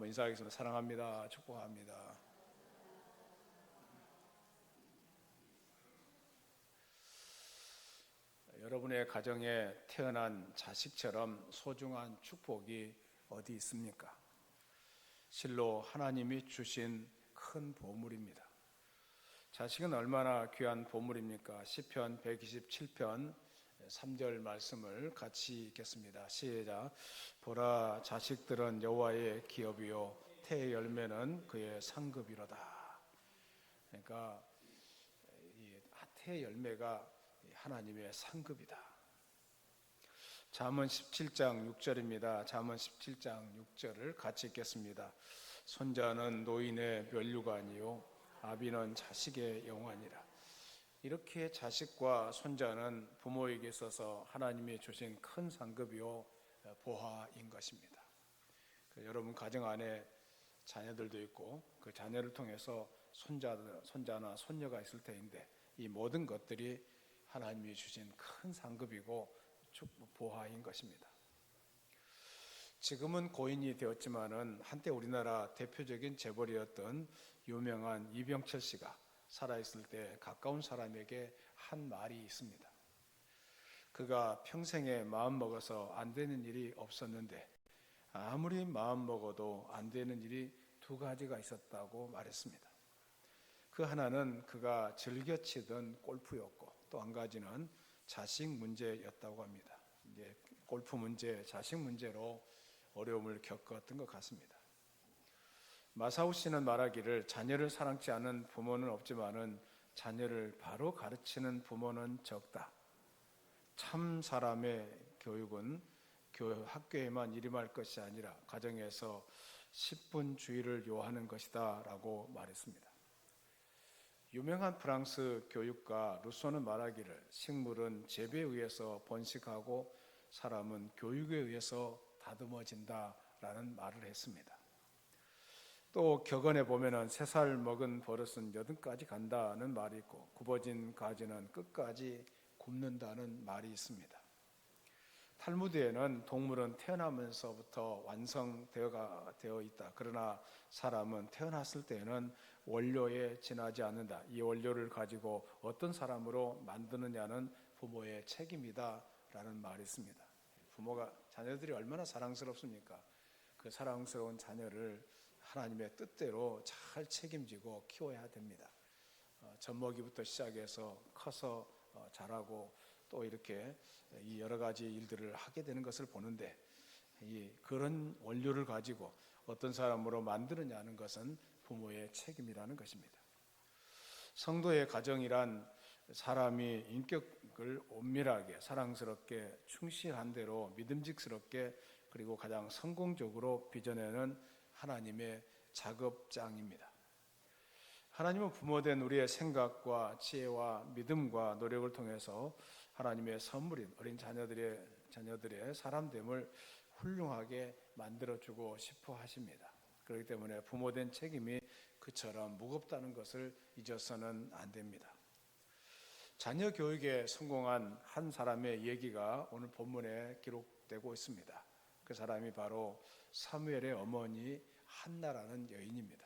한번 인사하겠습니다. 사랑합니다. 축복합니다. 여러분의 가정에 태어난 자식처럼 소중한 축복이 어디 있습니까? 실로 하나님이 주신 큰 보물입니다. 자식은 얼마나 귀한 보물입니까? 시편 127편 3절 말씀을 같이 읽겠습니다. 시작. 보라, 자식들은 여호와의 기업이요 태의 열매는 그의 상급이로다. 그러니까 이 태의 열매가 하나님의 상급이다. 잠언 17장 6절입니다. 잠언 17장 6절을 같이 읽겠습니다. 손자는 노인의 면류관이요 아비는 자식의 영환이라. 이렇게 자식과 손자는 부모에게 있어서 하나님이 주신 큰 상급이요 보화인 것입니다. 여러분 가정 안에 자녀들도 있고 그 자녀를 통해서 손자나 손녀가 있을 터인데 이 모든 것들이 하나님이 주신 큰 상급이고 보화인 것입니다. 지금은 고인이 되었지만은 한때 우리나라 대표적인 재벌이었던 유명한 이병철 씨가 살아있을 때 가까운 사람에게 한 말이 있습니다. 그가 평생에 마음먹어서 안 되는 일이 없었는데 아무리 마음먹어도 안 되는 일이 두 가지가 있었다고 말했습니다. 그 하나는 그가 즐겨 치던 골프였고 또 한 가지는 자식 문제였다고 합니다. 이제 골프 문제, 자식 문제로 어려움을 겪었던 것 같습니다. 마사오 씨는 말하기를 자녀를 사랑치 않은 부모는 없지만은 자녀를 바로 가르치는 부모는 적다. 참 사람의 교육은 학교에만 일임할 것이 아니라 가정에서 10분 주의를 요하는 것이다 라고 말했습니다. 유명한 프랑스 교육가 루소는 말하기를 식물은 재배에 의해서 번식하고 사람은 교육에 의해서 다듬어진다 라는 말을 했습니다. 또 격언에 보면은 3살 먹은 버릇은 8까지 간다는 말이 있고 굽어진 가지는 끝까지 굽는다는 말이 있습니다. 탈무드에는 동물은 태어나면서부터 완성되어 있다. 그러나 사람은 태어났을 때에는 원료에 지나지 않는다. 이 원료를 가지고 어떤 사람으로 만드느냐는 부모의 책임이다 라는 말이 있습니다. 자녀들이 얼마나 사랑스럽습니까? 그 사랑스러운 자녀를 하나님의 뜻대로 잘 책임지고 키워야 됩니다. 젖먹이부터 시작해서 커서 자라고 또 이렇게 이 여러 가지 일들을 하게 되는 것을 보는데 그런 원료를 가지고 어떤 사람으로 만드느냐는 것은 부모의 책임이라는 것입니다. 성도의 가정이란 사람이 인격을 온밀하게 사랑스럽게 충실한 대로 믿음직스럽게 그리고 가장 성공적으로 빚어내는 하나님의 작업장입니다. 하나님은 부모된 우리의 생각과 지혜와 믿음과 노력을 통해서 하나님의 선물인 어린 자녀들의 사람됨을 훌륭하게 만들어주고 싶어 하십니다. 그렇기 때문에 부모된 책임이 그처럼 무겁다는 것을 잊어서는 안 됩니다. 자녀 교육에 성공한 한 사람의 얘기가 오늘 본문에 기록되고 있습니다. 그 사람이 바로 사무엘의 어머니 한나라는 여인입니다.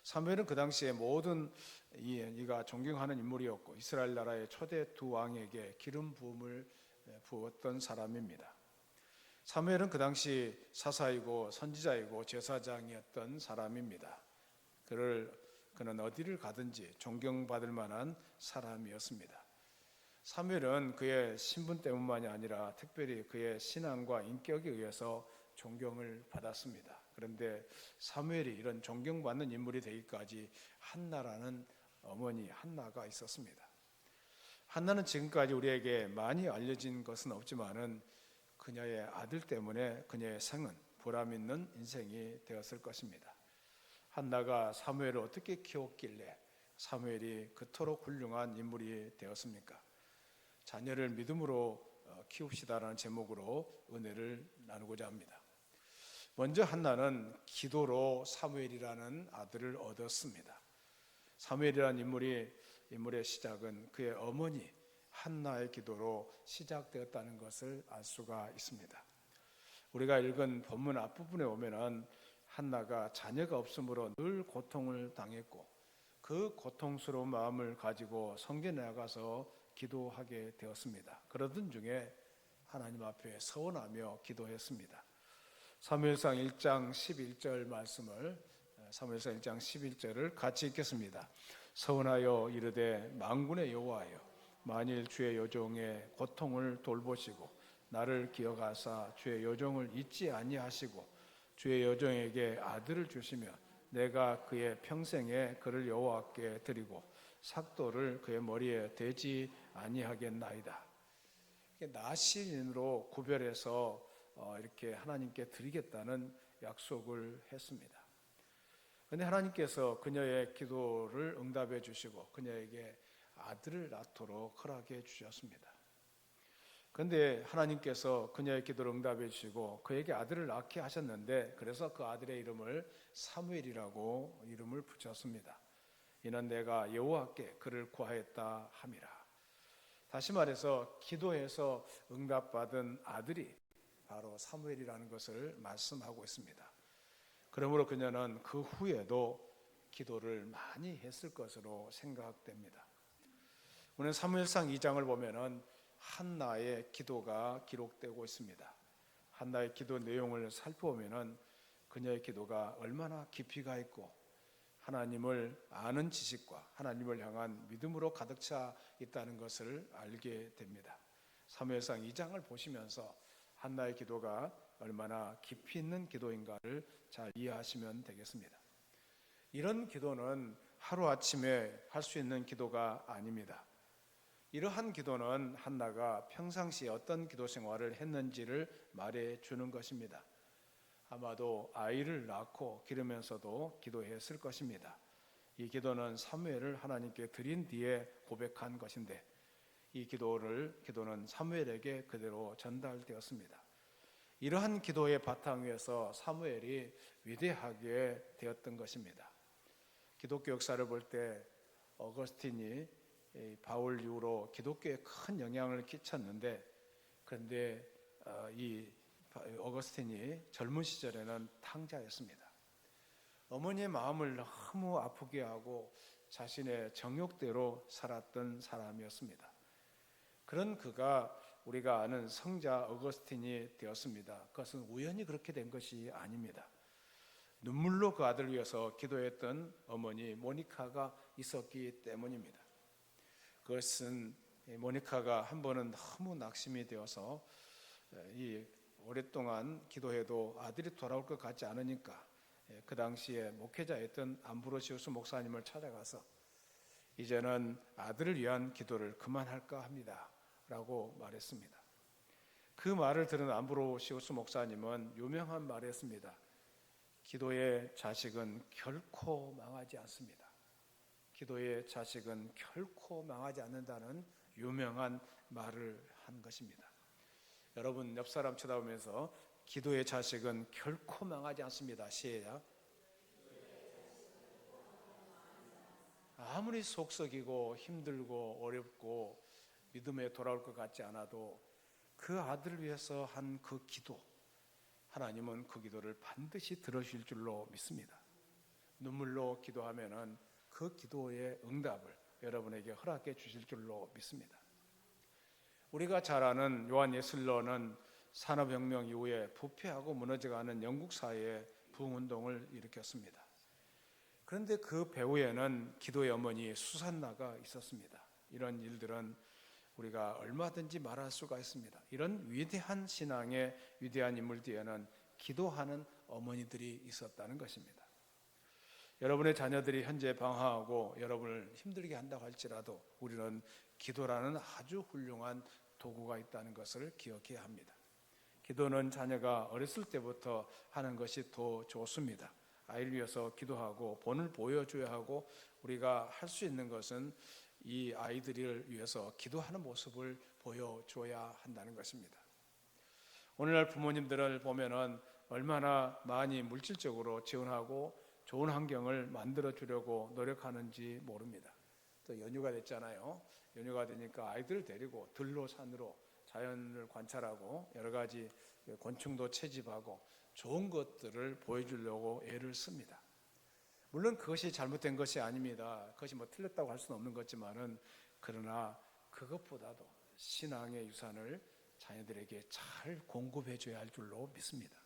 사무엘은 그 당시에 모든 이가 존경하는 인물이었고 이스라엘 나라의 초대 2왕에게 기름 부음을 부었던 사람입니다. 사무엘은 그 당시 사사이고 선지자이고 제사장이었던 사람입니다. 그는 어디를 가든지 존경받을 만한 사람이었습니다. 사무엘은 그의 신분 때문만이 아니라 특별히 그의 신앙과 인격에 의해서 존경을 받았습니다. 그런데 사무엘이 이런 존경받는 인물이 되기까지 한나라는 어머니 한나가 있었습니다. 한나는 지금까지 우리에게 많이 알려진 것은 없지만은 그녀의 아들 때문에 그녀의 생은 보람 있는 인생이 되었을 것입니다. 한나가 사무엘을 어떻게 키웠길래 사무엘이 그토록 훌륭한 인물이 되었습니까? 자녀를 믿음으로 키웁시다라는 제목으로 은혜를 나누고자 합니다. 먼저 한나는 기도로 사무엘이라는 아들을 얻었습니다. 사무엘이라는 인물의 시작은 그의 어머니 한나의 기도로 시작되었다는 것을 알 수가 있습니다. 우리가 읽은 본문 앞부분에 오면은 한나가 자녀가 없으므로 늘 고통을 당했고 그 고통스러운 마음을 가지고 성전에 나가서 기도하게 되었습니다. 그러던 중에 하나님 앞에 서원하며 기도했습니다. 사무엘상 1장 11절 말씀을 사무엘상 1장 11절을 같이 읽겠습니다. 서원하여 이르되 만군의 여호와여 만일 주의 여종의 고통을 돌보시고 나를 기억하사 주의 여종을 잊지 아니하시고 주의 여종에게 아들을 주시며 내가 그의 평생에 그를 여호와께 드리고 삭도를 그의 머리에 대지 아니하겠나이다. 나시린으로 구별해서 이렇게 하나님께 드리겠다는 약속을 했습니다. 그런데 하나님께서 그녀의 기도를 응답해 주시고 그녀에게 아들을 낳도록 허락해 주셨습니다. 그런데 하나님께서 그녀의 기도를 응답해 주시고 그에게 아들을 낳게 하셨는데 그래서 그 아들의 이름을 사무엘이라고 이름을 붙였습니다. 이는 내가 여호와께 그를 구하였다 함이라. 다시 말해서 기도해서 응답받은 아들이 바로 사무엘이라는 것을 말씀하고 있습니다. 그러므로 그녀는 그 후에도 기도를 많이 했을 것으로 생각됩니다. 오늘 사무엘상 2장을 보면은 한나의 기도가 기록되고 있습니다. 한나의 기도 내용을 살펴보면은 그녀의 기도가 얼마나 깊이가 있고 하나님을 아는 지식과 하나님을 향한 믿음으로 가득 차 있다는 것을 알게 됩니다. 사무엘상 2장을 보시면서 한나의 기도가 얼마나 깊이 있는 기도인가를 잘 이해하시면 되겠습니다. 이런 기도는 하루아침에 할 수 있는 기도가 아닙니다. 이러한 기도는 한나가 평상시에 어떤 기도 생활을 했는지를 말해주는 것입니다. 아마도 아이를 낳고 기르면서도 기도했을 것입니다. 이 기도는 사무엘을 하나님께 드린 뒤에 고백한 것인데 이 기도는 사무엘에게 그대로 전달되었습니다. 이러한 기도의 바탕 위에서 사무엘이 위대하게 되었던 것입니다. 기독교 역사를 볼 때 어거스틴이 바울 이후로 기독교에 큰 영향을 끼쳤는데 그런데 이 어거스틴이 젊은 시절에는 탕자였습니다. 어머니의 마음을 너무 아프게 하고 자신의 정욕대로 살았던 사람이었습니다. 그런 그가 우리가 아는 성자 어거스틴이 되었습니다. 그것은 우연히 그렇게 된 것이 아닙니다. 눈물로 그 아들을 위해서 기도했던 어머니 모니카가 있었기 때문입니다. 그것은 모니카가 한 번은 너무 낙심이 되어서 오랫동안 기도해도 아들이 돌아올 것 같지 않으니까 그 당시에 목회자였던 암브로시우스 목사님을 찾아가서 이제는 아들을 위한 기도를 그만할까 합니다 라고 말했습니다. 그 말을 들은 암브로시우스 목사님은 유명한 말을 했습니다. 기도의 자식은 결코 망하지 않습니다. 기도의 자식은 결코 망하지 않는다는 유명한 말을 한 것입니다. 여러분 옆 사람 쳐다보면서 기도의 자식은 결코 망하지 않습니다. 시작. 아무리 속썩이고 힘들고 어렵고 믿음에 돌아올 것 같지 않아도 그 아들을 위해서 한 그 기도, 하나님은 그 기도를 반드시 들으실 줄로 믿습니다. 눈물로 기도하면은 그 기도의 응답을 여러분에게 허락해 주실 줄로 믿습니다. 우리가 잘 아는 요한 예슬러는 산업혁명 이후에 부패하고 무너져가는 영국 사회에 부흥운동을 일으켰습니다. 그런데 그 배후에는 기도의 어머니 수산나가 있었습니다. 이런 일들은 우리가 얼마든지 말할 수가 있습니다. 이런 위대한 신앙의 위대한 인물 뒤에는 기도하는 어머니들이 있었다는 것입니다. 여러분의 자녀들이 현재 방황하고 여러분을 힘들게 한다고 할지라도 우리는 기도라는 아주 훌륭한 도구가 있다는 것을 기억해야 합니다. 기도는 자녀가 어렸을 때부터 하는 것이 더 좋습니다. 아이를 위해서 기도하고 본을 보여줘야 하고 우리가 할 수 있는 것은 이 아이들을 위해서 기도하는 모습을 보여줘야 한다는 것입니다. 오늘날 부모님들을 보면은 얼마나 많이 물질적으로 지원하고 좋은 환경을 만들어 주려고 노력하는지 모릅니다. 또 연휴가 됐잖아요. 연휴가 되니까 아이들을 데리고 들로 산으로 자연을 관찰하고 여러 가지 곤충도 채집하고 좋은 것들을 보여주려고 애를 씁니다. 물론 그것이 잘못된 것이 아닙니다. 그것이 틀렸다고 할 수는 없는 거지만은, 그러나 그것보다도 신앙의 유산을 자녀들에게 잘 공급해 줘야 할 줄로 믿습니다.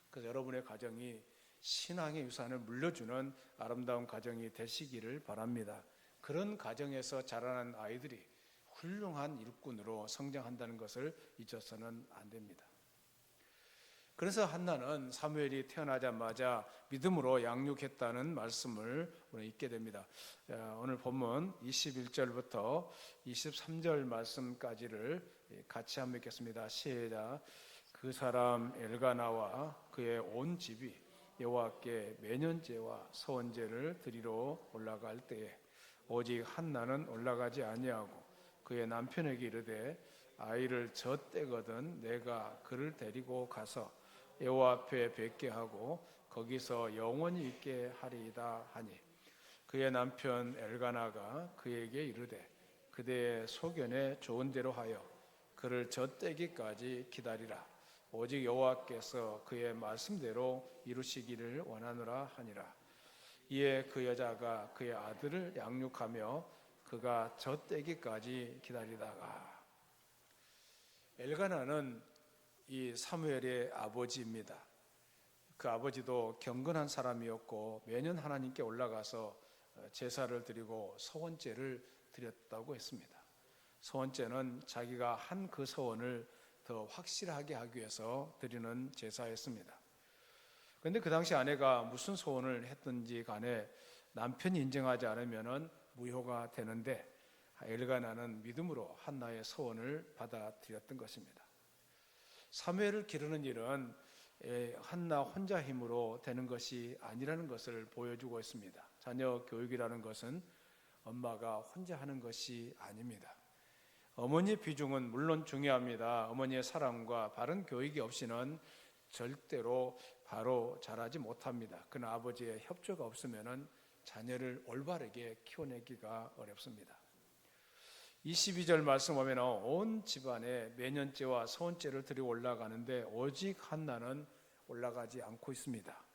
그래서 여러분의 가정이 신앙의 유산을 물려주는 아름다운 가정이 되시기를 바랍니다. 그런 가정에서 자라난 아이들이 훌륭한 일꾼으로 성장한다는 것을 잊어서는 안 됩니다. 그래서 한나는 사무엘이 태어나자마자 믿음으로 양육했다는 말씀을 오늘 읽게 됩니다. 오늘 본문 21절부터 23절 말씀까지를 같이 한번 읽겠습니다. 시작. 그 사람 엘가나와 그의 온 집이 여호와께 매년제와 서원제를 드리러 올라갈 때에 오직 한나는 올라가지 아니하고 그의 남편에게 이르되 아이를 젖대거든 내가 그를 데리고 가서 여호와 앞에 뵙게 하고 거기서 영원히 있게 하리이다 하니, 그의 남편 엘가나가 그에게 이르되 그대의 소견에 좋은 대로 하여 그를 젖대기까지 기다리라. 오직 여호와께서 그의 말씀대로 이루시기를 원하노라 하니라. 이에 그 여자가 그의 아들을 양육하며 그가 젖대기까지 기다리다가, 엘가나는 이 사무엘의 아버지입니다. 그 아버지도 경건한 사람이었고 매년 하나님께 올라가서 제사를 드리고 서원제를 드렸다고 했습니다. 서원제는 자기가 한 그 서원을 더 확실하게 하기 위해서 드리는 제사였습니다. 그런데 그 당시 아내가 무슨 서원을 했든지 간에 남편이 인정하지 않으면 무효가 되는데, 엘가나는 믿음으로 한나의 서원을 받아들였던 것입니다. 사무엘을 기르는 일은 한나 혼자 힘으로 되는 것이 아니라는 것을 보여주고 있습니다. 자녀 교육이라는 것은 엄마가 혼자 하는 것이 아닙니다. 어머니의 비중은 물론 중요합니다. 어머니의 사랑과 바른 교육이 없이는 절대로 바로 자라지 못합니다. 그러나 아버지의 협조가 없으면 자녀를 올바르게 키워내기가 어렵습니다. 22절 말씀 보면 온 집안에 매년제와 서원제를 드리고 올라가는데 오직 한나는 올라가지 않고 있습니다.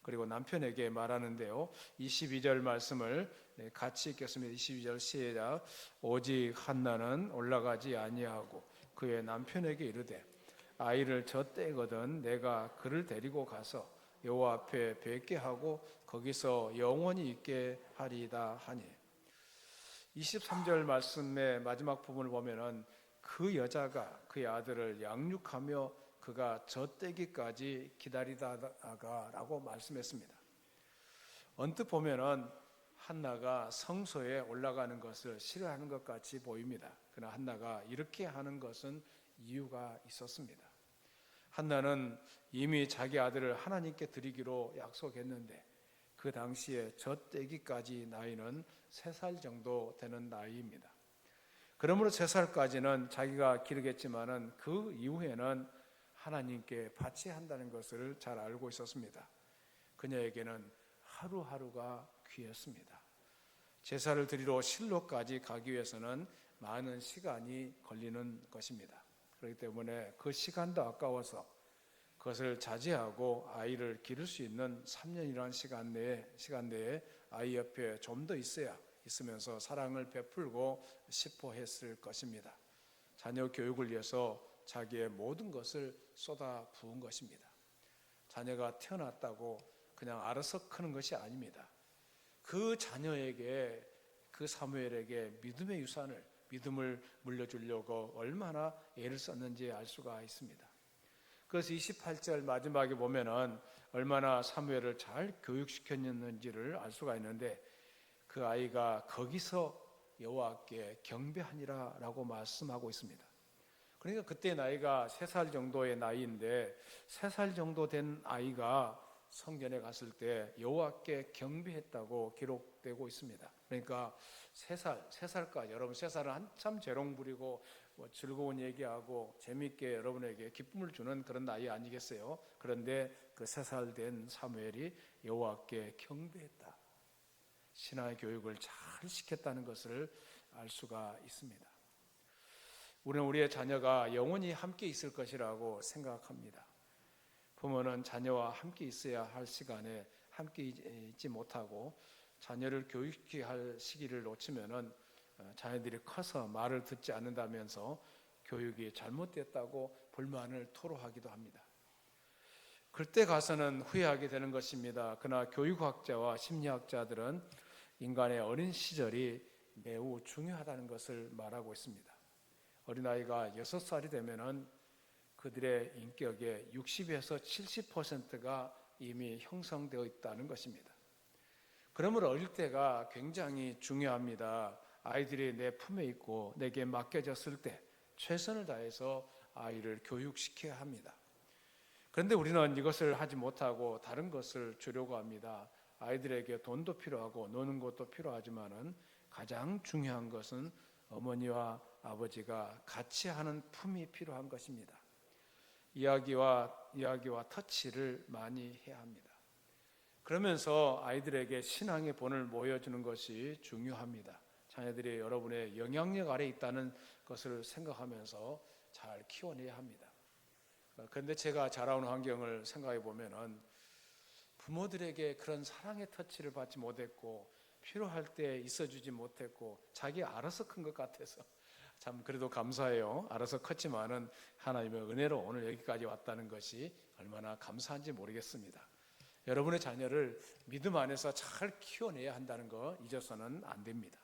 그리고 남편에게 말하는데요, 22절 말씀을 같이 읽겠습니다. 22절 시작. 오직 한나는 올라가지 아니하고 그의 남편에게 이르되 아이를 젖대거든 내가 그를 데리고 가서 여호와 앞에 뵙게 하고 거기서 영원히 있게 하리이다 하니, 23절 말씀의 마지막 부분을 보면은 그 여자가 그의 아들을 양육하며 그가 젖대기까지 기다리다가 라고 말씀했습니다. 언뜻 보면은 한나가 성소에 올라가는 것을 싫어하는 것 같이 보입니다. 그러나 한나가 이렇게 하는 것은 이유가 있었습니다. 한나는 이미 자기 아들을 하나님께 드리기로 약속했는데 그 당시에 젖대기까지 나이는 3살 정도 되는 나이입니다. 그러므로 3살까지는 자기가 기르겠지만은 그 이후에는 하나님께 바쳐야 한다는 것을 잘 알고 있었습니다. 그녀에게는 하루하루가 귀했습니다. 제사를 드리러 실로까지 가기 위해서는 많은 시간이 걸리는 것입니다. 그렇기 때문에 그 시간도 아까워서 그것을 자제하고 아이를 기를 수 있는 3년이라는 시간 내에 아이 옆에 좀 더 있으면서 사랑을 베풀고 싶어 했을 것입니다. 자녀 교육을 위해서 자기의 모든 것을 쏟아 부은 것입니다. 자녀가 태어났다고 그냥 알아서 크는 것이 아닙니다. 그 자녀에게, 그 사무엘에게 믿음의 유산을, 믿음을 물려주려고 얼마나 애를 썼는지 알 수가 있습니다. 그래서 28절 마지막에 보면은 얼마나 사무엘을 잘 교육시켰는지를 알 수가 있는데, 그 아이가 거기서 여호와께 경배하니라 라고 말씀하고 있습니다. 그러니까 그때 나이가 3살 정도의 나이인데 3살 정도 된 아이가 성전에 갔을 때 여호와께 경배했다고 기록되고 있습니다. 그러니까 3살까지, 여러분 3살은 한참 재롱 부리고 즐거운 얘기하고 재미있게 여러분에게 기쁨을 주는 그런 나이 아니겠어요? 그런데 그 3살 된 사무엘이 여호와께 경배했다, 신앙의 교육을 잘 시켰다는 것을 알 수가 있습니다. 우리는 우리의 자녀가 영원히 함께 있을 것이라고 생각합니다. 부모는 자녀와 함께 있어야 할 시간에 함께 있지 못하고 자녀를 교육해야 할 시기를 놓치면은 자녀들이 커서 말을 듣지 않는다면서 교육이 잘못됐다고 불만을 토로하기도 합니다. 그때 가서는 후회하게 되는 것입니다. 그러나 교육학자와 심리학자들은 인간의 어린 시절이 매우 중요하다는 것을 말하고 있습니다. 어린아이가 6살이 되면은 그들의 인격의 60에서 70%가 이미 형성되어 있다는 것입니다. 그러므로 어릴 때가 굉장히 중요합니다. 아이들이 내 품에 있고 내게 맡겨졌을 때 최선을 다해서 아이를 교육시켜야 합니다. 그런데 우리는 이것을 하지 못하고 다른 것을 주려고 합니다. 아이들에게 돈도 필요하고 노는 것도 필요하지만은 가장 중요한 것은 어머니와 아버지가 같이 하는 품이 필요한 것입니다. 이야기와 터치를 많이 해야 합니다. 그러면서 아이들에게 신앙의 본을 보여주는 것이 중요합니다. 자녀들이 여러분의 영향력 아래 있다는 것을 생각하면서 잘 키워내야 합니다. 그런데 제가 자라온 환경을 생각해 보면은 부모들에게 그런 사랑의 터치를 받지 못했고 필요할 때 있어주지 못했고 자기 알아서 큰 것 같아서 참 그래도 감사해요. 알아서 컸지만은 하나님의 은혜로 오늘 여기까지 왔다는 것이 얼마나 감사한지 모르겠습니다. 여러분의 자녀를 믿음 안에서 잘 키워내야 한다는 거 잊어서는 안 됩니다.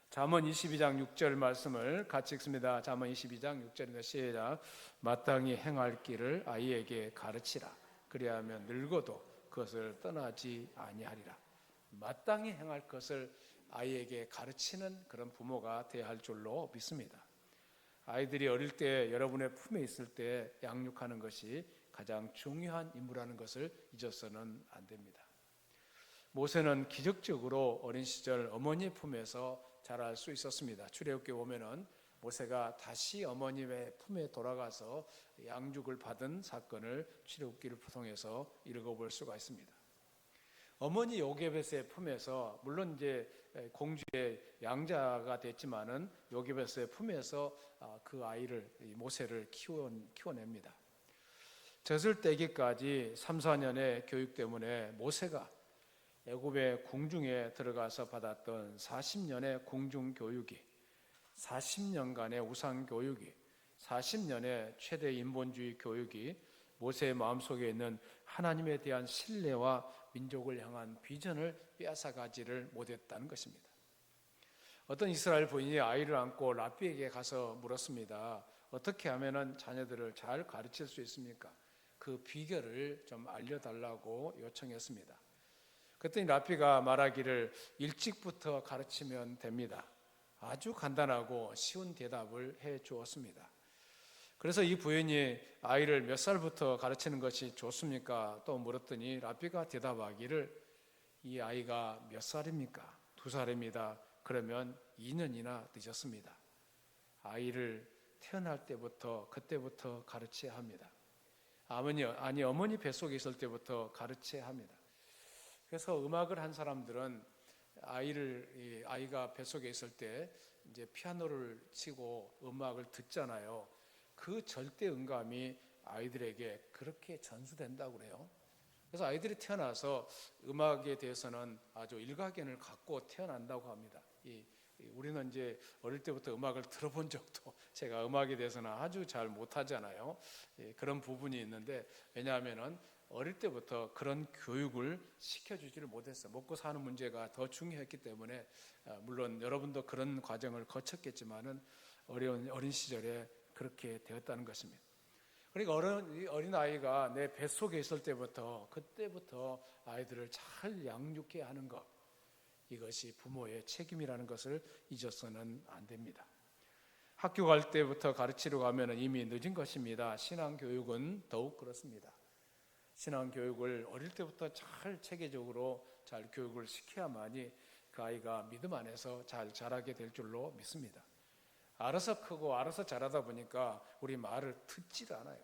잠언 22장 6절 말씀을 같이 읽습니다. 잠언 22장 6절입니다. 시작. 마땅히 행할 길을 아이에게 가르치라. 그리하면 늙어도 그것을 떠나지 아니하리라. 마땅히 행할 것을 아이에게 가르치는 그런 부모가 되어야 할 줄로 믿습니다. 아이들이 어릴 때 여러분의 품에 있을 때 양육하는 것이 가장 중요한 임무라는 것을 잊어서는 안 됩니다. 모세는 기적적으로 어린 시절 어머니의 품에서 자랄 수 있었습니다. 출애굽기에 보면은 모세가 다시 어머님의 품에 돌아가서 양육을 받은 사건을 출애굽기를 통해서 읽어볼 수가 있습니다. 어머니 요게벳의 품에서 물론 이제 공주의 양자가 됐지만은 요게벳의 품에서 그 아이를 모세를 키워냅니다. 젖을 떼기까지 3, 4년의 교육 때문에 모세가 애굽의 궁중에 들어가서 받았던 40년의 궁중 교육이 40년간의 우상 교육이 40년의 최대 인본주의 교육이 모세의 마음속에 있는 하나님에 대한 신뢰와 민족을 향한 비전을 빼앗아가지를 못했다는 것입니다. 어떤 이스라엘 부인이 아이를 안고 랍비에게 가서 물었습니다. 어떻게 하면 자녀들을 잘 가르칠 수 있습니까? 그 비결을 좀 알려달라고 요청했습니다. 그랬더니 랍비가 말하기를 일찍부터 가르치면 됩니다. 아주 간단하고 쉬운 대답을 해 주었습니다. 그래서 이 부인이 아이를 몇 살부터 가르치는 것이 좋습니까? 또 물었더니 랍비가 대답하기를 이 아이가 몇 살입니까? 2살입니다. 그러면 2년이나 늦었습니다. 아이를 태어날 때부터 그때부터 가르쳐야 합니다. 어머니 뱃속에 있을 때부터 가르쳐야 합니다. 그래서 음악을 한 사람들은 아이가 뱃속에 있을 때 이제 피아노를 치고 음악을 듣잖아요. 그 절대 음감이 아이들에게 그렇게 전수된다고 그래요. 그래서 아이들이 태어나서 음악에 대해서는 아주 일가견을 갖고 태어난다고 합니다. 우리는 이제 어릴 때부터 음악을 들어본 적도 제가 음악에 대해서는 아주 잘 못하잖아요. 그런 부분이 있는데 왜냐하면은 어릴 때부터 그런 교육을 시켜주지를 못했어요. 먹고 사는 문제가 더 중요했기 때문에 물론 여러분도 그런 과정을 거쳤겠지만은 어린 시절에 그렇게 되었다는 것입니다. 그러니까 어린 아이가 내 뱃속에 있을 때부터 그때부터 아이들을 잘 양육해야 하는 것, 이것이 부모의 책임이라는 것을 잊어서는 안 됩니다. 학교 갈 때부터 가르치려고 하면 이미 늦은 것입니다. 신앙교육은 더욱 그렇습니다. 신앙교육을 어릴 때부터 잘 체계적으로 잘 교육을 시켜야만이 그 아이가 믿음 안에서 잘 자라게 될 줄로 믿습니다. 알아서 크고 알아서 자라다 보니까 우리 말을 듣지도 않아요.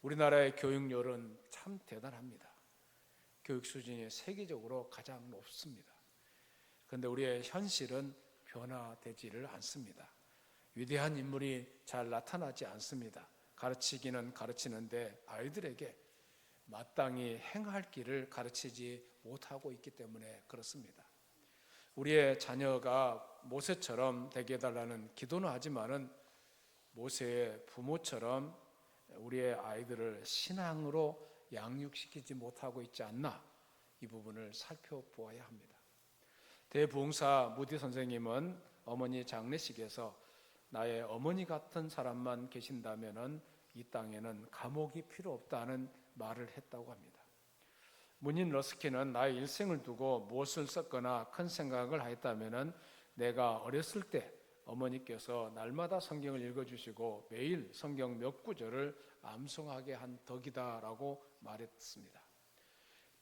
우리나라의 교육열은 참 대단합니다. 교육 수준이 세계적으로 가장 높습니다. 그런데 우리의 현실은 변화되지를 않습니다. 위대한 인물이 잘 나타나지 않습니다. 가르치기는 가르치는데 아이들에게 마땅히 행할 길을 가르치지 못하고 있기 때문에 그렇습니다. 우리의 자녀가 모세처럼 되게 해달라는 기도는 하지만은 모세의 부모처럼 우리의 아이들을 신앙으로 양육시키지 못하고 있지 않나, 이 부분을 살펴보아야 합니다. 대부흥사 무디 선생님은 어머니 장례식에서 나의 어머니 같은 사람만 계신다면은 이 땅에는 감옥이 필요 없다는 말을 했다고 합니다. 문인 러스키는 나의 일생을 두고 무엇을 썼거나 큰 생각을 하였다면은 내가 어렸을 때 어머니께서 날마다 성경을 읽어주시고 매일 성경 몇 구절을 암송하게 한 덕이다라고 말했습니다.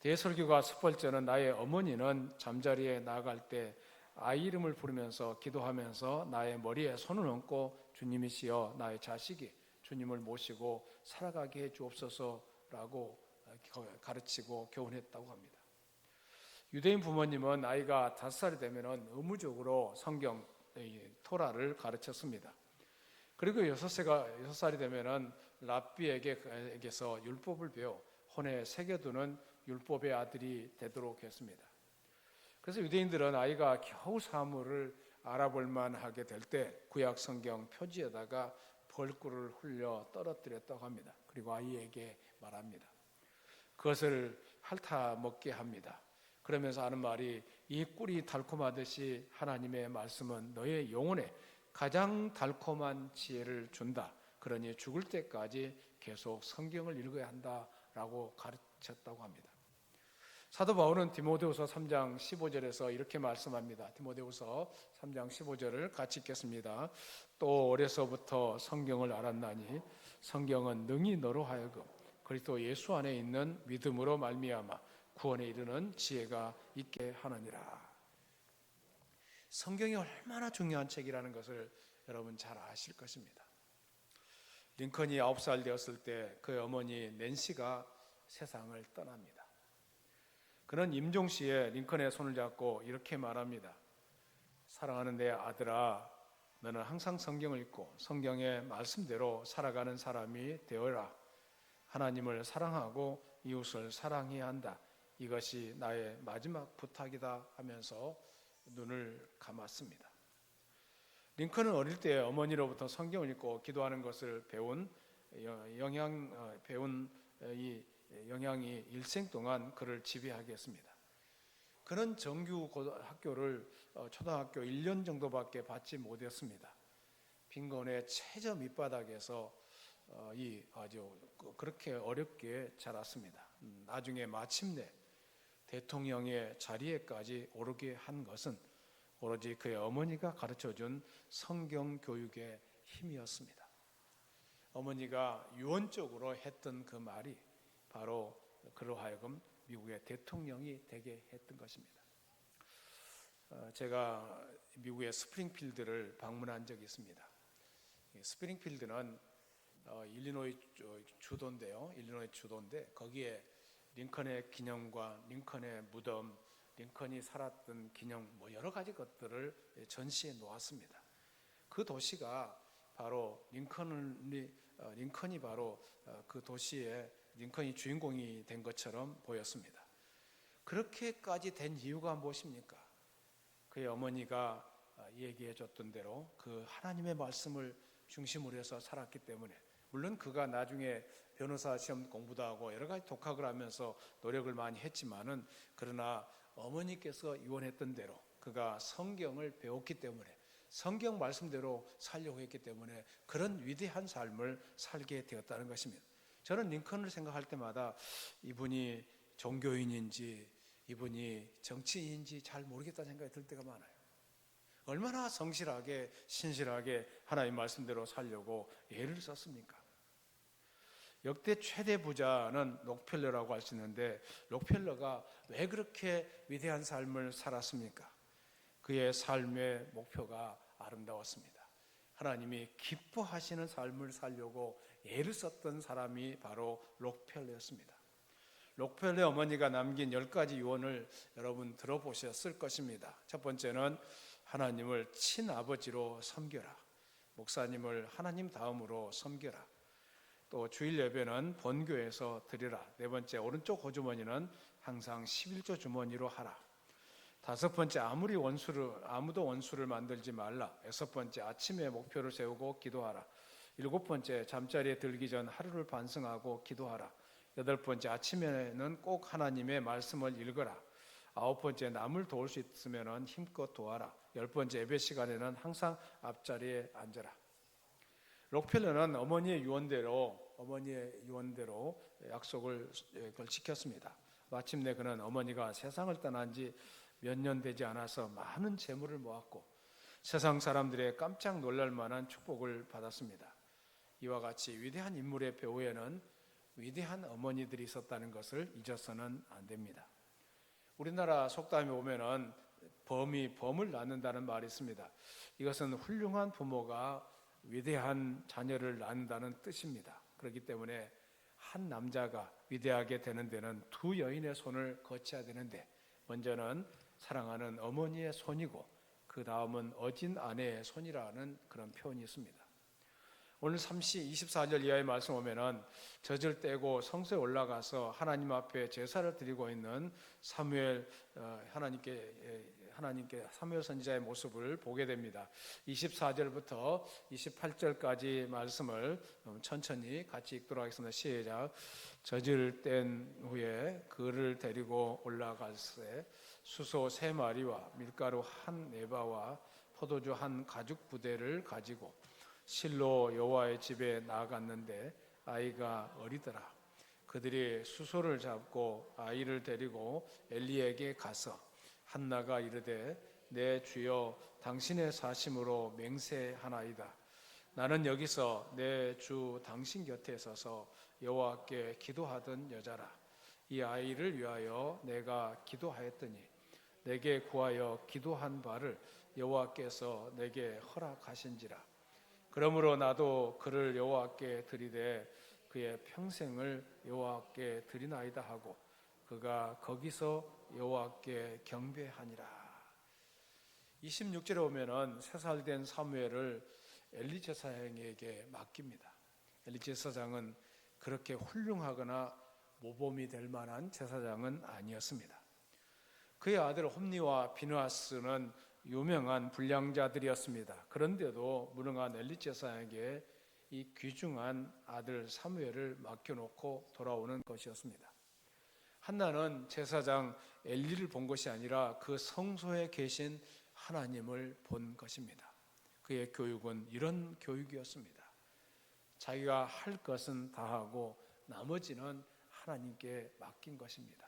대설교가 첫 번째는 나의 어머니는 잠자리에 나아갈 때 아이 이름을 부르면서 기도하면서 나의 머리에 손을 얹고 주님이시여 나의 자식이 주님을 모시고 살아가게 해 주옵소서라고 가르치고 교훈했다고 합니다. 유대인 부모님은 아이가 5살이 되면 의무적으로 성경 토라를 가르쳤습니다. 그리고 6살이 되면 랍비에게서 율법을 배워 혼에 새겨두는 율법의 아들이 되도록 했습니다. 그래서 유대인들은 아이가 겨우 사물을 알아볼 만하게 될 때 구약 성경 표지에다가 벌꿀을 흘려 떨어뜨렸다고 합니다. 그리고 아이에게 말합니다. 그것을 핥아 먹게 합니다. 그러면서 하는 말이 이 꿀이 달콤하듯이 하나님의 말씀은 너의 영혼에 가장 달콤한 지혜를 준다. 그러니 죽을 때까지 계속 성경을 읽어야 한다라고 가르쳤다고 합니다. 사도 바울은 디모데후서 3장 15절에서 이렇게 말씀합니다. 디모데후서 3장 15절을 같이 읽겠습니다. 또 어려서부터 성경을 알았나니 성경은 능히 너로 하여금 그리스도 예수 안에 있는 믿음으로 말미암아 구원에 이르는 지혜가 있게 하느니라. 성경이 얼마나 중요한 책이라는 것을 여러분 잘 아실 것입니다. 링컨이 9살 되었을 때 그의 어머니 낸시가 세상을 떠납니다. 그는 임종시에 링컨의 손을 잡고 이렇게 말합니다. 사랑하는 내 아들아, 너는 항상 성경을 읽고 성경의 말씀대로 살아가는 사람이 되어라. 하나님을 사랑하고 이웃을 사랑해야 한다. 이것이 나의 마지막 부탁이다 하면서 눈을 감았습니다. 링컨은 어릴 때 어머니로부터 성경을 읽고 기도하는 것을 배운 영향이 일생 동안 그를 지배하게 했습니다. 그는 정규 학교를 초등학교 1년 정도밖에 받지 못했습니다. 빈곤의 최저 밑바닥에서 아주 그렇게 어렵게 자랐습니다. 나중에 마침내 대통령의 자리에까지 오르게 한 것은 오로지 그의 어머니가 가르쳐준 성경 교육의 힘이었습니다. 어머니가 유언적으로 했던 그 말이 바로 그로 하여금 미국의 대통령이 되게 했던 것입니다. 제가 미국의 스프링필드를 방문한 적이 있습니다. 스프링필드는 일리노이 주도인데 거기에 링컨의 기념관, 링컨의 무덤, 링컨이 살았던 기념 여러 가지 것들을 전시해 놓았습니다. 그 도시가 바로 링컨이 바로 그 도시에 링컨이 주인공이 된 것처럼 보였습니다. 그렇게까지 된 이유가 무엇입니까? 그의 어머니가 얘기해 줬던 대로 그 하나님의 말씀을 중심으로 해서 살았기 때문에, 물론 그가 나중에 변호사 시험 공부도 하고 여러 가지 독학을 하면서 노력을 많이 했지만은, 그러나 어머니께서 유언했던 대로 그가 성경을 배웠기 때문에 성경 말씀대로 살려고 했기 때문에 그런 위대한 삶을 살게 되었다는 것입니다. 저는 링컨을 생각할 때마다 이분이 종교인인지 이분이 정치인인지 잘 모르겠다는 생각이 들 때가 많아요. 얼마나 성실하게 신실하게 하나님 말씀대로 살려고 애를 썼습니까? 역대 최대 부자는 록펠러라고 할 수 있는데, 록펠러가 왜 그렇게 위대한 삶을 살았습니까? 그의 삶의 목표가 아름다웠습니다. 하나님이 기뻐하시는 삶을 살려고 애를 썼던 사람이 바로 록펠러였습니다. 록펠러의 어머니가 남긴 10가지 유언을 여러분 들어보셨을 것입니다. 첫 번째는 하나님을 친아버지로 섬겨라. 목사님을 하나님 다음으로 섬겨라. 또 주일 예배는 본교에서 드리라. 네 번째, 오른쪽 호주머니는 항상 11조 주머니로 하라. 다섯 번째, 아무도 원수를 만들지 말라. 여섯 번째, 아침에 목표를 세우고 기도하라. 일곱 번째, 잠자리에 들기 전 하루를 반성하고 기도하라. 여덟 번째, 아침에는 꼭 하나님의 말씀을 읽어라. 아홉 번째, 남을 도울 수 있으면 힘껏 도와라. 열 번째, 예배 시간에는 항상 앞자리에 앉아라. 록펠러는 어머니의 유언대로 약속을 지켰습니다. 마침내 그는 어머니가 세상을 떠난 지 몇 년 되지 않아서 많은 재물을 모았고 세상 사람들의 깜짝 놀랄 만한 축복을 받았습니다. 이와 같이 위대한 인물의 배후에는 위대한 어머니들이 있었다는 것을 잊어서는 안 됩니다. 우리나라 속담에 보면은 범이 범을 낳는다는 말이 있습니다. 이것은 훌륭한 부모가 위대한 자녀를 낳는다는 뜻입니다. 그렇기 때문에 한 남자가 위대하게 되는 데는 두 여인의 손을 거쳐야 되는데 먼저는 사랑하는 어머니의 손이고 그 다음은 어진 아내의 손이라는 그런 표현이 있습니다. 오늘 24절 이하의 말씀 보면은 젖을 떼고 성소에 올라가서 하나님 앞에 제사를 드리고 있는 하나님께 사무엘 선지자의 모습을 보게 됩니다. 24절부터 28절까지 말씀을 천천히 같이 읽도록 하겠습니다. 시작. 젖을 뗀 후에 그를 데리고 올라갈새 수소 3마리와 밀가루 1에바와 포도주 1가죽 부대를 가지고 실로 여호와의 집에 나아갔는데 아이가 어리더라. 그들이 수소를 잡고 아이를 데리고 엘리에게 가서 한나가 이르되 내 주여 당신의 사심으로 맹세하나이다. 나는 여기서 내 주 당신 곁에 서서 여호와께 기도하던 여자라. 이 아이를 위하여 내가 기도하였더니 내게 구하여 기도한 바를 여호와께서 내게 허락하신지라. 그러므로 나도 그를 여호와께 드리되 그의 평생을 여호와께 드리나이다 하고 그가 거기서 여호와께 경배하니라. 26절에 보면은 3살 된 사무엘을 엘리 제사장에게 맡깁니다. 엘리 제사장은 그렇게 훌륭하거나 모범이 될 만한 제사장은 아니었습니다. 그의 아들 홈니와 비느하스는 유명한 불량자들이었습니다. 그런데도 무능한 엘리 제사장에게 이 귀중한 아들 사무엘을 맡겨놓고 돌아오는 것이었습니다. 한나는 제사장 엘리를 본 것이 아니라 그 성소에 계신 하나님을 본 것입니다. 그의 교육은 이런 교육이었습니다. 자기가 할 것은 다 하고 나머지는 하나님께 맡긴 것입니다.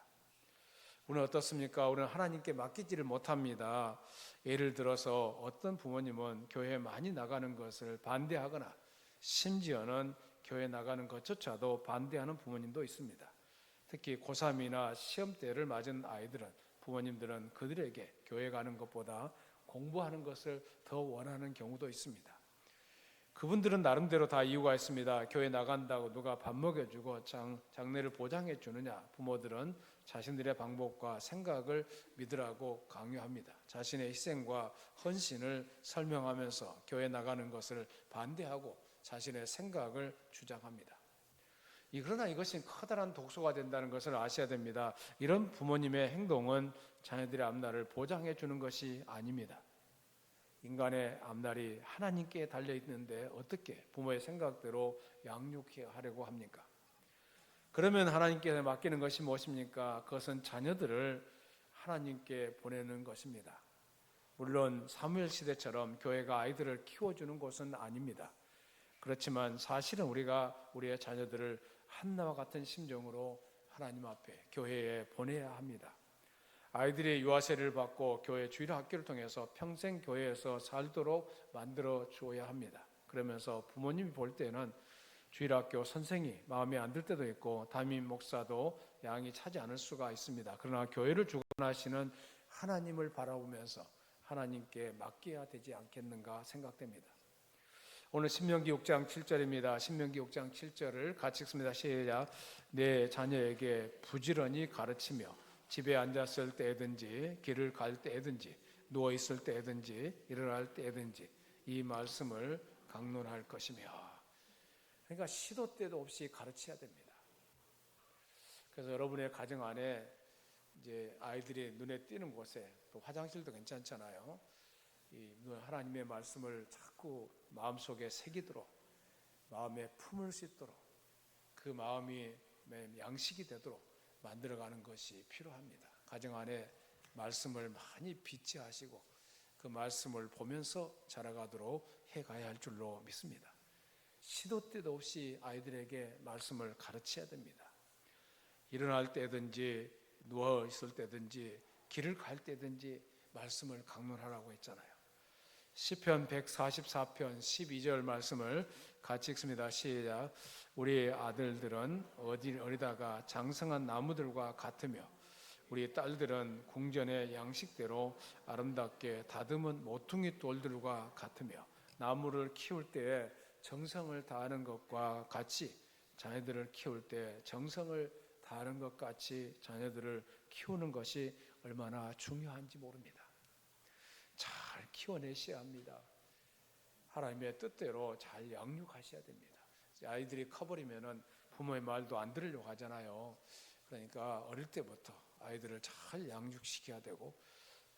우리는 어떻습니까? 우리는 하나님께 맡기지를 못합니다. 예를 들어서 어떤 부모님은 교회에 많이 나가는 것을 반대하거나 심지어는 교회 나가는 것조차도 반대하는 부모님도 있습니다. 특히 고3이나 시험대를 맞은 아이들은 부모님들은 그들에게 교회 가는 것보다 공부하는 것을 더 원하는 경우도 있습니다. 그분들은 나름대로 다 이유가 있습니다. 교회 나간다고 누가 밥 먹여주고 장례를 보장해 주느냐. 부모들은 자신들의 방법과 생각을 믿으라고 강요합니다. 자신의 희생과 헌신을 설명하면서 교회 나가는 것을 반대하고 자신의 생각을 주장합니다. 그러나 이것이 커다란 독소가 된다는 것을 아셔야 됩니다. 이런 부모님의 행동은 자녀들의 앞날을 보장해 주는 것이 아닙니다. 인간의 앞날이 하나님께 달려있는데 어떻게 부모의 생각대로 양육하려고 합니까? 그러면 하나님께 맡기는 것이 무엇입니까? 그것은 자녀들을 하나님께 보내는 것입니다. 물론 사무엘 시대처럼 교회가 아이들을 키워주는 곳은 아닙니다. 그렇지만 사실은 우리가 우리의 자녀들을 한나와 같은 심정으로 하나님 앞에 교회에 보내야 합니다. 아이들이 유아세를 받고 교회 주일학교를 통해서 평생 교회에서 살도록 만들어 주어야 합니다. 그러면서 부모님이 볼 때는 주일학교 선생이 마음에 안 들 때도 있고 담임 목사도 양이 차지 않을 수가 있습니다. 그러나 교회를 주관하시는 하나님을 바라보면서 하나님께 맡겨야 되지 않겠는가 생각됩니다. 오늘 신명기 6장 7절입니다. 신명기 6장 7절을 같이 읽습니다. 시작. 내 자녀에게 부지런히 가르치며 집에 앉았을 때든지 길을 갈 때든지 누워 있을 때든지 일어날 때든지 이 말씀을 강론할 것이며. 그러니까 시도 때도 없이 가르쳐야 됩니다. 그래서 여러분의 가정 안에 이제 아이들이 눈에 띄는 곳에, 또 화장실도 괜찮잖아요. 이 하나님의 말씀을 자꾸 마음속에 새기도록, 마음에 품을 수 있도록, 그 마음이 양식이 되도록 만들어가는 것이 필요합니다. 가정 안에 말씀을 많이 비치하시고 그 말씀을 보면서 자라가도록 해가야 할 줄로 믿습니다. 시도 때도 없이 아이들에게 말씀을 가르쳐야 됩니다. 일어날 때든지 누워 있을 때든지 길을 갈 때든지 말씀을 강론하라고 했잖아요. 시편 144편 12절 말씀을 같이 읽습니다. 시작. 우리 아들들은 어리다가 장성한 나무들과 같으며 우리 딸들은 궁전의 양식대로 아름답게 다듬은 모퉁이 돌들과 같으며, 나무를 키울 때에 정성을 다하는 것과 같이 자녀들을 키울 때 정성을 다하는 것 같이 자녀들을 키우는 것이 얼마나 중요한지 모릅니다. 잘 키워내셔야 합니다. 하나님의 뜻대로 잘 양육하셔야 됩니다. 아이들이 커버리면은 부모의 말도 안 들으려고 하잖아요. 그러니까 어릴 때부터 아이들을 잘 양육시켜야 되고,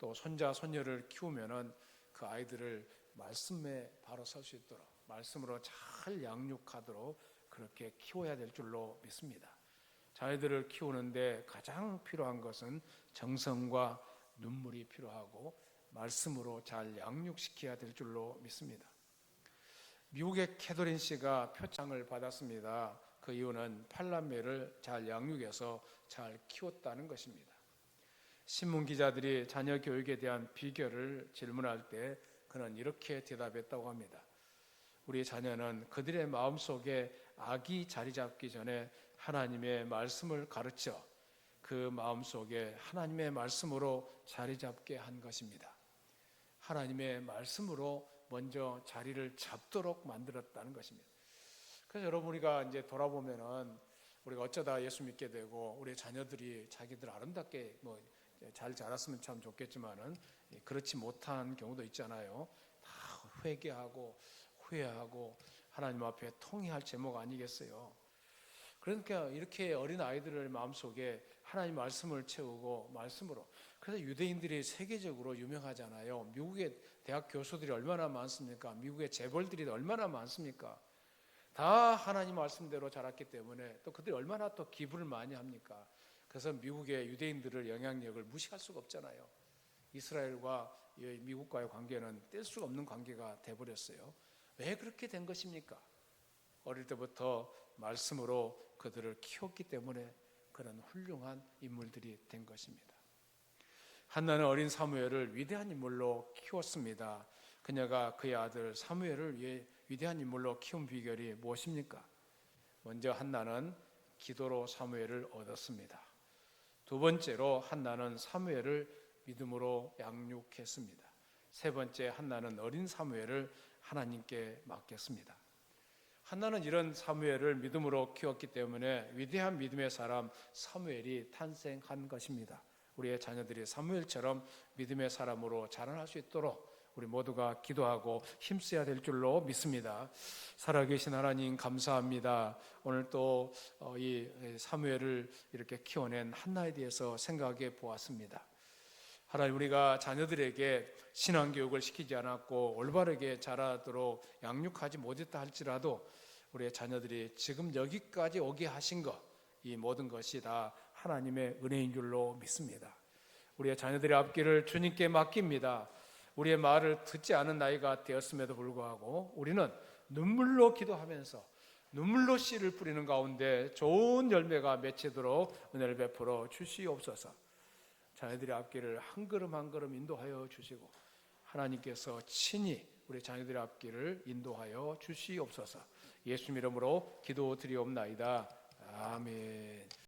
또 손자 손녀를 키우면은 그 아이들을 말씀에 바로 설 수 있도록 말씀으로 잘 양육하도록 그렇게 키워야 될 줄로 믿습니다. 자녀들을 키우는데 가장 필요한 것은 정성과 눈물이 필요하고 말씀으로 잘 양육시켜야 될 줄로 믿습니다. 미국의 캐더린 씨가 표창을 받았습니다. 그 이유는 팔남매를 잘 양육해서 잘 키웠다는 것입니다. 신문 기자들이 자녀 교육에 대한 비결을 질문할 때 그는 이렇게 대답했다고 합니다. 우리 자녀는 그들의 마음속에 악이 자리 잡기 전에 하나님의 말씀을 가르쳐 그 마음속에 하나님의 말씀으로 자리 잡게 한 것입니다. 하나님의 말씀으로 먼저 자리를 잡도록 만들었다는 것입니다. 그래서 여러분, 우리가 이제 돌아보면은 우리가 어쩌다 예수 믿게 되고 우리 자녀들이 자기들 아름답게 잘 자랐으면 참 좋겠지만은 그렇지 못한 경우도 있잖아요. 다 회개하고 후회하고 하나님 앞에 통회할 제목 아니겠어요? 그러니까 이렇게 어린 아이들을 마음속에 하나님 말씀을 채우고 말씀으로, 그래서 유대인들이 세계적으로 유명하잖아요. 미국의 대학 교수들이 얼마나 많습니까? 미국의 재벌들이 얼마나 많습니까? 다 하나님 말씀대로 자랐기 때문에 또 그들이 얼마나 또 기부를 많이 합니까? 그래서 미국의 유대인들의 영향력을 무시할 수가 없잖아요. 이스라엘과 미국과의 관계는 뗄 수가 없는 관계가 돼버렸어요. 왜 그렇게 된 것입니까? 어릴 때부터 말씀으로 그들을 키웠기 때문에 그런 훌륭한 인물들이 된 것입니다. 한나는 어린 사무엘을 위대한 인물로 키웠습니다. 그녀가 그의 아들 사무엘을 위해 위대한 인물로 키운 비결이 무엇입니까? 먼저 한나는 기도로 사무엘을 얻었습니다. 두 번째로 한나는 사무엘을 믿음으로 양육했습니다. 세 번째, 한나는 어린 사무엘을 하나님께 맡겼습니다. 한나는 이런 사무엘을 믿음으로 키웠기 때문에 위대한 믿음의 사람 사무엘이 탄생한 것입니다. 우리의 자녀들이 사무엘처럼 믿음의 사람으로 자라날 수 있도록 우리 모두가 기도하고 힘써야 될 줄로 믿습니다. 살아계신 하나님 감사합니다. 오늘 또 이 사무엘을 이렇게 키워낸 한나에 대해서 생각해 보았습니다. 하나님, 우리가 자녀들에게 신앙교육을 시키지 않았고 올바르게 자라도록 양육하지 못했다 할지라도 우리의 자녀들이 지금 여기까지 오게 하신 것, 이 모든 것이 다 하나님의 은혜인 줄로 믿습니다. 우리의 자녀들의 앞길을 주님께 맡깁니다. 우리의 말을 듣지 않은 나이가 되었음에도 불구하고 우리는 눈물로 기도하면서 눈물로 씨를 뿌리는 가운데 좋은 열매가 맺히도록 은혜를 베풀어 주시옵소서. 자녀들의 앞길을 한 걸음 한 걸음 인도하여 주시고 하나님께서 친히 우리 자녀들의 앞길을 인도하여 주시옵소서. 예수 이름으로 기도드리옵나이다. 아멘.